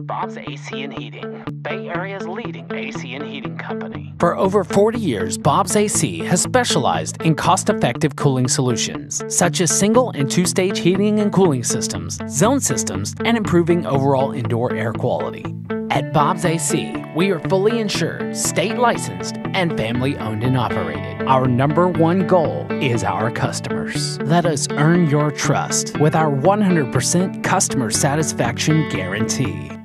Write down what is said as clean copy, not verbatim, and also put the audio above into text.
Bob's AC and Heating, Bay Area's leading AC and heating company. For over 40 years, Bob's AC has specialized in cost-effective cooling solutions, such as single and two-stage heating and cooling systems, zone systems, and improving overall indoor air quality. At Bob's AC, we are fully insured, state licensed, and family owned and operated. Our number one goal is our customers. Let us earn your trust with our 100% customer satisfaction guarantee.